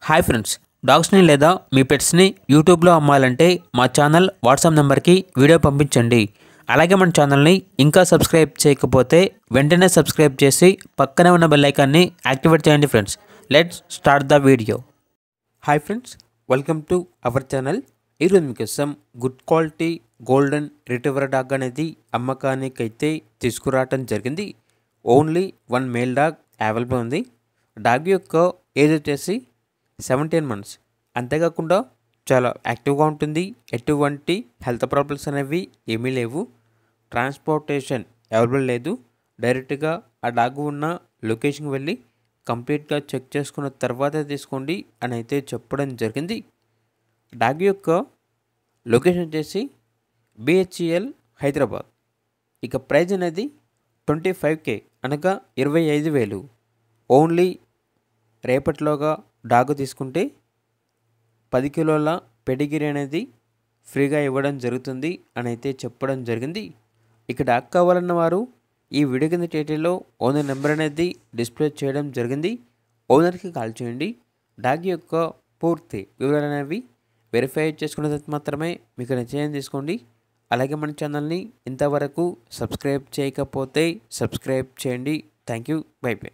Hi friends, డాగ్స్ని లేదా మీ పెట్స్ని యూట్యూబ్లో అమ్మాలంటే మా ఛానల్ వాట్సాప్ నెంబర్కి వీడియో పంపించండి. అలాగే మన ఛానల్ని ఇంకా సబ్స్క్రైబ్ చేయకపోతే వెంటనే సబ్స్క్రైబ్ చేసి పక్కనే ఉన్న బెల్ ఐకాన్ని యాక్టివేట్ చేయండి friends. Let's start the video. Hi friends, welcome to our channel. ఈరోజు మీకోసం good quality golden retriever dog అనేది అమ్మకానికి అయితే తీసుకురావటం జరిగింది. Only one male dog available ఉంది. డాగ్ యొక్క ఏజ్ వచ్చేసి 17 months. అంతేకాకుండా చాలా యాక్టివ్గా ఉంటుంది. ఎటువంటి హెల్త్ ప్రాబ్లమ్స్ అనేవి ఏమీ లేవు. ట్రాన్స్పోర్టేషన్ అవైలబుల్ లేదు. డైరెక్ట్గా ఆ డాగ్ ఉన్న లొకేషన్కి వెళ్ళి కంప్లీట్గా చెక్ చేసుకున్న తర్వాత తీసుకోండి అని అయితే చెప్పడం జరిగింది. డాగ్ యొక్క లొకేషన్ వచ్చేసి BHEL హైదరాబాద్. ఇక ప్రైజ్ అనేది 25K అనగా 25,000. ఓన్లీ రేపటిలోగా డాగ్ తీసుకుంటే 10 కిలోల పెడిగిరీ అనేది ఫ్రీగా ఇవ్వడం జరుగుతుంది అని అయితే చెప్పడం జరిగింది. ఇక డాగ్ కావాలన్న వారు ఈ వీడియో కింద టైటిల్లో ఓనర్ నెంబర్ అనేది డిస్ప్లే చేయడం జరిగింది. ఓనర్కి కాల్ చేయండి. డాగ్ యొక్క పూర్తి వివరాలు అనేవి వెరిఫై చేసుకున్న తర్వాత మాత్రమే మీకు నిశ్చయం తీసుకోండి. అలాగే మన ఛానల్ని ఇంతవరకు సబ్స్క్రైబ్ చేయకపోతే సబ్స్క్రైబ్ చేయండి. Thank you. By by.